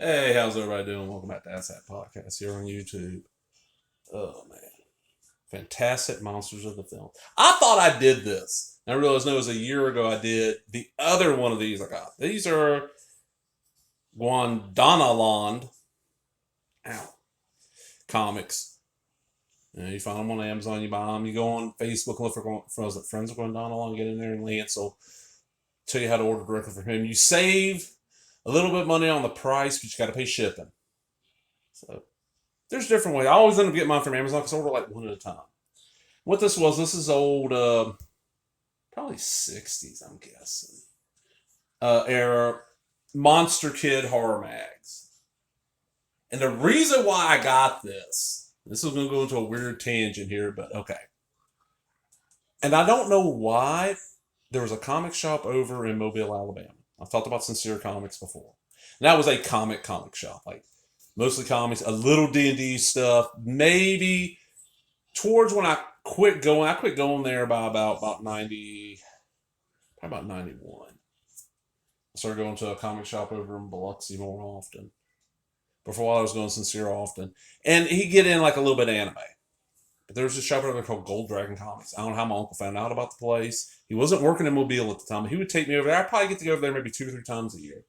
Hey, how's everybody doing? Welcome back to That's That Podcast here on YouTube. Oh man, fantastic monsters of the film. I thought I did this. And I realized no, it was a year ago I did the other one of these I got. These are Gwandanaland ow, comics. You find them on Amazon, you buy them, you go on Facebook, look for Friends of Gwandanaland, get in there, and Lance will tell you how to order directly from him. You save a little bit of money on the price, but you got to pay shipping. So there's different ways. I always end up getting mine from Amazon because I order like one at a time. What this is old, probably 60s, I'm guessing. Era Monster Kid horror mags. And the reason why I got this is going to go into a weird tangent here, but okay. And I don't know why there was a comic shop over in Mobile, Alabama. I've talked about Sincere Comics before. And that was a comic shop, like mostly comics, a little D&D stuff. Maybe towards when I quit going there by about 90, probably about 91. I started going to a comic shop over in Biloxi more often. But for a while I was going Sincere often. And he'd get in like a little bit of anime. But there was a shop over there called Gold Dragon Comics. I don't know how my uncle found out about the place. He wasn't working in Mobile at the time. But he would take me over there. I'd probably get to go over there maybe 2 or 3 times a year.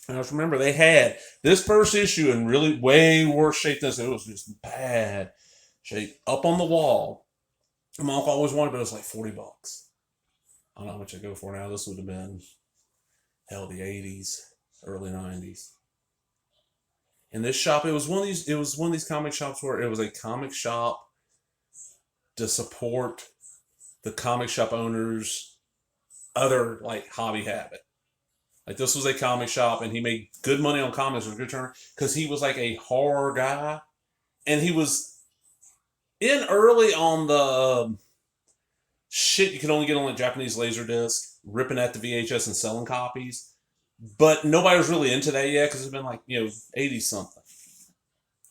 And I just remember they had this first issue in really way worse shape than this. It was just bad shape up on the wall. And my uncle always wanted, but it was like $40. I don't know how much I go for now. This would have been hell the 80s, early 90s. In this shop, it was one of these comic shops where it was a comic shop to support the comic shop owners' other like hobby habit. Like this was a comic shop, and he made good money on comics. It was a good turn because he was like a horror guy, and he was in early on the shit you could only get on a Japanese Laserdisc, ripping at the VHS and selling copies. But nobody was really into that yet because it's been like 80 something.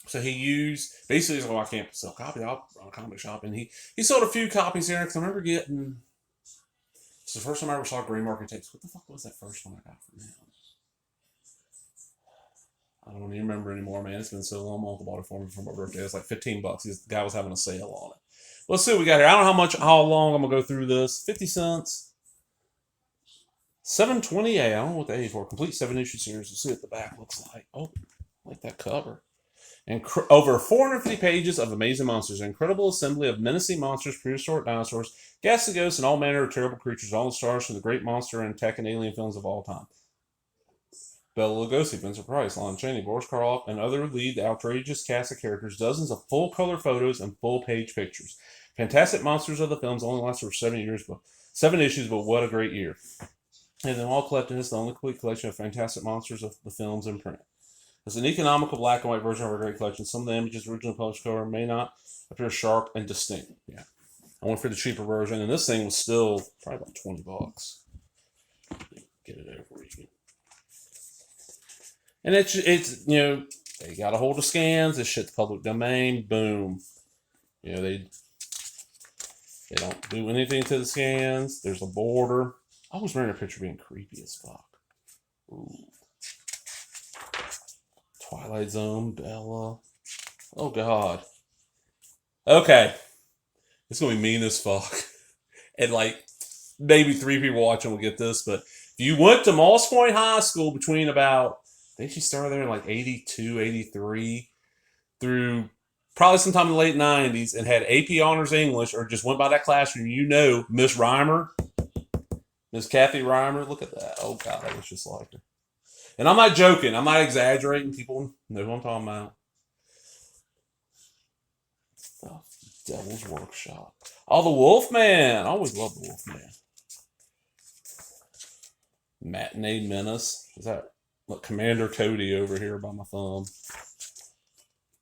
So he used basically he's like, oh, I can't sell copies. I'll run a comic shop, and he sold a few copies here because I remember getting. It's the first time I ever saw Green Market tapes. What the fuck was that first one I got from him? I don't even remember anymore, man. It's been so long. My uncle bought it for me for my birthday. It was like $15. The guy was having a sale on it. Let's see what we got here. I don't know how long I'm gonna go through this. 50 cents. 728. I don't know what the A for. Complete 7-issue series. Let's see what the back looks like. Oh, I like that cover. And over 450 pages of amazing monsters, an incredible assembly of menacing monsters, prehistoric dinosaurs, ghastly ghosts, and all manner of terrible creatures, all the stars from the great monster and tech and alien films of all time. Bela Lugosi, Vincent Price, Lon Chaney, Boris Karloff, and other lead outrageous cast of characters, dozens of full-color photos and full-page pictures. Fantastic monsters of the films only lasted for 7 issues, but what a great year. And then all collected is the only complete collection of fantastic monsters of the films in print. It's an economical black and white version of our great collection. Some of the images originally published cover may not appear sharp and distinct. Yeah. I went for the cheaper version, and this thing was still probably about $20. Get it over even. And it's they got a hold of scans, this shit's public domain, boom. They don't do anything to the scans. There's a border. I was wearing a picture being creepy as fuck. Ooh. Twilight Zone, Bella. Oh god. Okay. It's gonna be mean as fuck. And like maybe 3 people watching will get this, but if you went to Moss Point High School between about I think she started there in like 82, 83 through probably sometime in the late 90s and had AP Honors English or just went by that classroom, Miss Reimer, Miss Kathy Reimer. Look at that. Oh god, that was just like her. And I'm not joking. I'm not exaggerating. People know who I'm talking about. Oh, Devil's Workshop. Oh, the Wolfman. I always love the Wolfman. Matinee Menace. Is that Commander Cody over here by my thumb?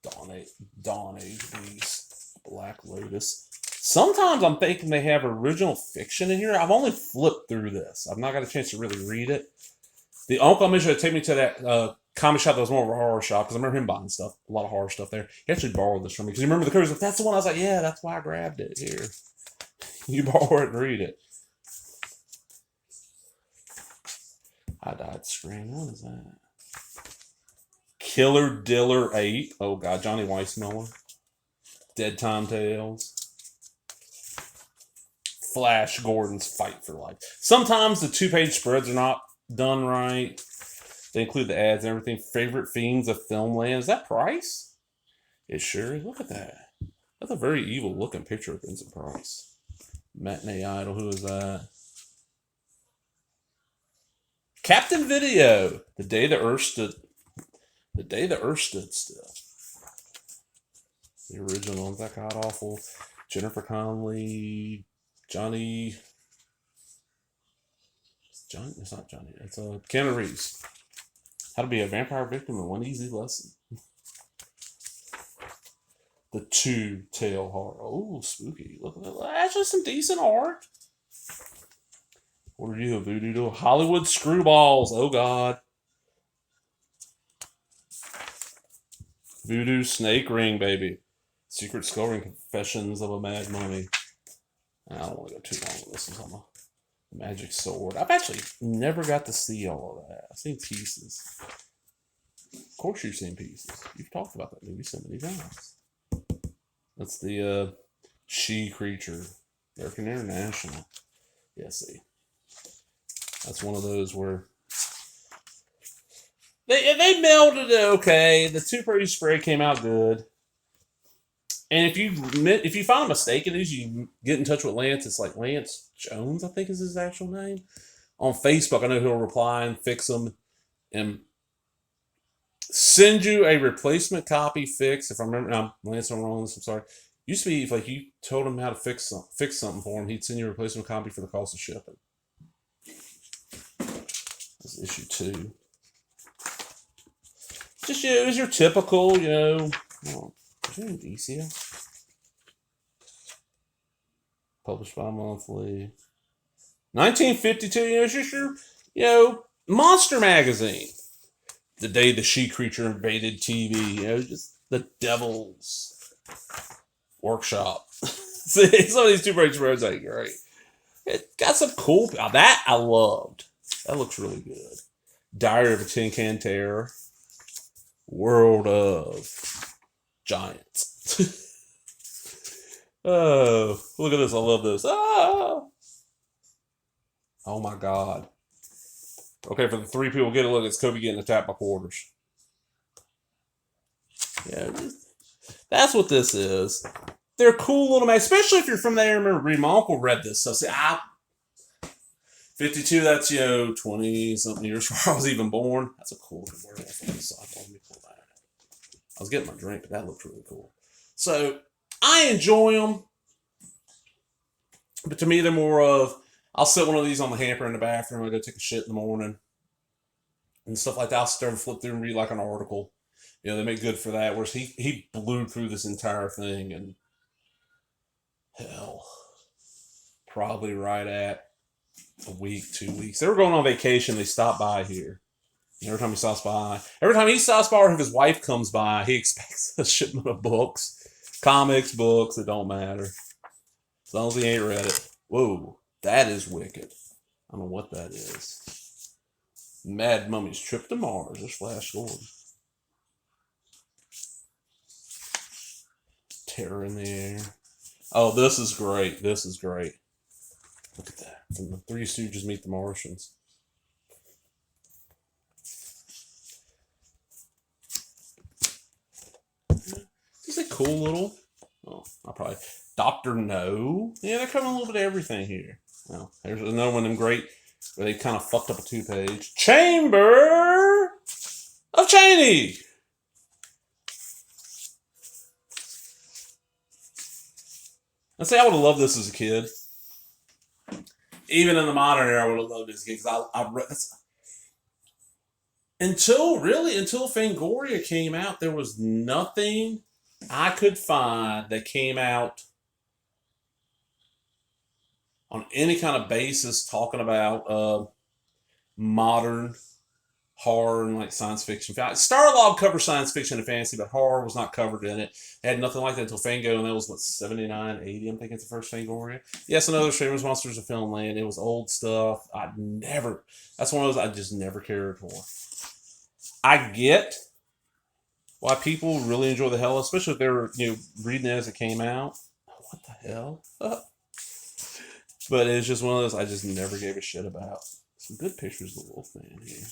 Dawn Age Beast. Black Lotus. Sometimes I'm thinking they have original fiction in here. I've only flipped through this. I've not got a chance to really read it. The uncle I mentioned take me to that comic shop that was more of a horror shop because I remember him buying stuff, a lot of horror stuff there. He actually borrowed this from me because you remember the cover. That's the one. I was like, yeah, that's why I grabbed it. Here, you borrow it and read it. I died screaming. What is that? Killer Diller Ape. Oh, God. Johnny Weissmuller. Dead Time Tales. Flash Gordon's Fight for Life. Sometimes the 2-page spreads are not done right. They include the ads and everything. Favorite themes of Filmland. Is that Price? It sure is. Look at that. That's a very evil looking picture of Vincent Price. Matinee Idol. Who is that? Captain Video. The day the Earth stood. The day the Earth stood still. The original. That god awful. Jennifer Connelly. Johnny. It's not Johnny. It's Keanu Reeves. How to be a vampire victim in one easy lesson. The Two-Tail Horror. Oh, spooky. Look at that. Actually, some decent art. What are you, Voodoo Doll? Hollywood Screwballs. Oh, God. Voodoo Snake Ring, baby. Secret Skull Ring Confessions of a Mad Mummy. I don't want to go too long with this. It's on the Magic Sword. I've actually never got to see all of that. I've seen pieces. Of course you've seen pieces. You've talked about that movie so many times. That's the She Creature. American International. Yeah, see. That's one of those where they melded it okay. The 2-page spread came out good. And if you find a mistake in these, you get in touch with Lance. It's like Lance Jones, I think is his actual name. On Facebook, I know he'll reply and fix them and send you a replacement copy fix. If I remember, now Lance, I'm wrong on this. I'm sorry. Used to be if like you told him how to fix something for him, he'd send you a replacement copy for the cost of shipping. That's issue 2. Just it was your typical, Oh, is there any DC? Published bi-monthly. 1952, it's just your, Monster Magazine. The day the She Creature invaded TV, just the Devil's Workshop. See, some of these 2-page spreads ain't great. It got some cool, that I loved. That looks really good. Diary of a Tin Can Terror. World of Giants. Oh, look at this. I love this. Oh my God. Okay, for the 3 people, get a look. It's Kobe getting attacked by quarters. Yeah, that's what this is. They're cool little man, especially if you're from there. Remember, my uncle read this. So, see, 52, that's, 20-something years before I was even born. That's a cool looking werewolf on the side. Let me pull that out. I was getting my drink, but that looked really cool. So, I enjoy them. But to me, they're more of, I'll set one of these on the hamper in the bathroom. I go take a shit in the morning. And stuff like that. I'll sit there and flip through and read like an article. They make good for that. Whereas he blew through this entire thing and hell, probably right at a week, 2 weeks. They were going on vacation. They stopped by here. And every time he stops by, or if his wife comes by, he expects a shipment of books, comics, books. It don't matter. As long as he ain't read it. Whoa, that is wicked. I don't know what that is. Mad Mummy's Trip to Mars. There's Flash Gordon. Terror in the Air. Oh, this is great. This is great. Look at that. From the Three Stooges Meet the Martians. This is a cool little. Oh, I'll probably. Dr. No. Yeah, they're covering a little bit of everything here. Well, there's another one of them great where they kind of fucked up a 2-page. Chamber of Cheney. I'd say I would have loved this as a kid. Even in the modern era, I would have loved this because I read this. Until Fangoria came out, there was nothing I could find that came out on any kind of basis talking about modern horror and like science fiction. Starlog covers science fiction and fantasy, but horror was not covered in it. It had nothing like that until Fango, and that was 79, 80. I'm thinking it's the first Fangoria. Yes, another Famous Monsters of Filmland. It was old stuff. That's one of those I just never cared for. I get why people really enjoy the hell, especially if they were, reading it as it came out. What the hell? But it's just one of those I just never gave a shit about. Some good pictures of the Wolfman here.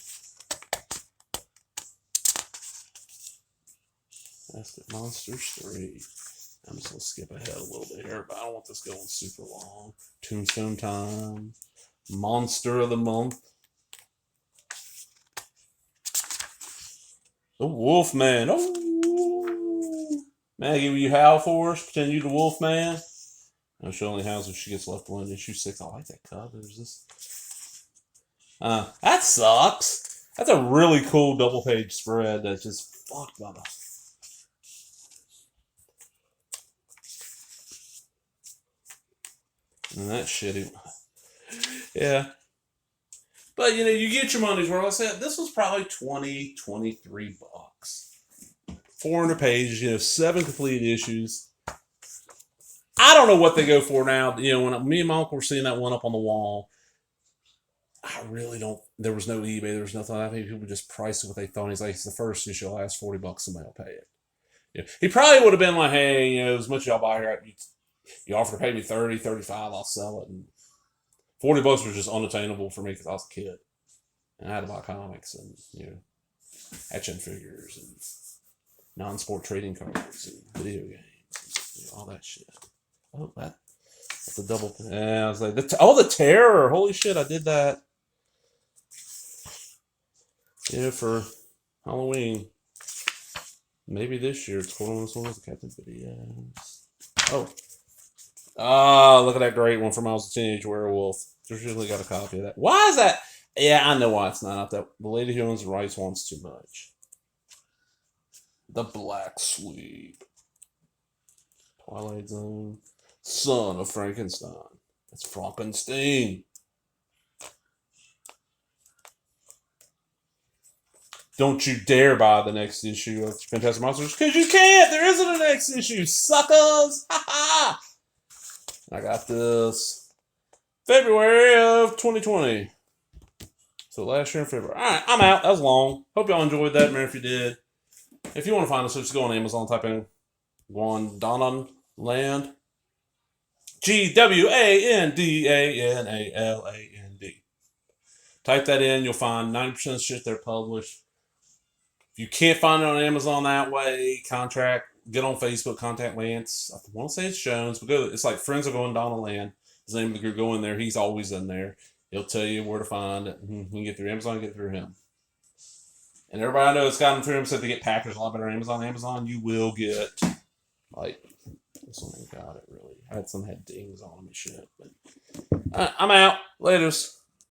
That's the Monsters 3. I'm just going to skip ahead a little bit here, but I don't want this going super long. Tombstone Time. Monster of the Month. The Wolfman. Oh! Maggie, will you howl for us? Pretend you the Wolfman? No, she only howls if she gets left alone. Issue 6. I like that cover. Is this? That sucks. That's a really cool double page spread that's just fucked by the. And that's shitty. Yeah. But, you get your money's worth. Like I said, this was probably 20, 23 bucks. 400 pages, 7 complete issues. I don't know what they go for now. When me and my uncle were seeing that one up on the wall, I really don't. There was no eBay. There was nothing. I think people just priced what they thought. He's like, it's the first issue. I'll ask $40. Somebody will pay it. He probably would have been like, hey, as much as y'all buy here, you offer to pay me 30, 35, I'll sell it. And $40 was just unattainable for me because I was a kid. And I had to buy comics and, action figures and non-sport trading cards and video games and all that shit. Oh, that's a double. Yeah, I was like, the Terror. Holy shit, I did that. For Halloween. Maybe this year. It's one of those Captain Videos. Oh, look at that great one from I Was a Teenage Werewolf. Just usually got a copy of that. Why is that? Yeah, I know why it's not up there. The lady who owns the rights wants too much. The Black Sleep. Twilight Zone. Son of Frankenstein. It's Frankenstein. Don't you dare buy the next issue of Fantastic Monsters because you can't. There isn't a next issue, suckers. Ha ha. I got this February of 2020. So last year in February. All right, I'm out. That was long. Hope y'all enjoyed that. Man, if you did. If you want to find us, just go on Amazon, type in Gwandanaland. Gwandanaland. Type that in. You'll find 90% of the shit they're published. If you can't find it on Amazon that way, get on Facebook, contact Lance. I want to say it's Jones, but it's like Friends of Gwandanaland. His name of the group. Go in there. He's always in there. He'll tell you where to find it. You can get through Amazon, get through him. And everybody I know that's gotten through him said they get packaged a lot better on Amazon. Amazon, you will get, like, this one ain't got it really. I had some had dings on them and shit. But I'm out. Laters.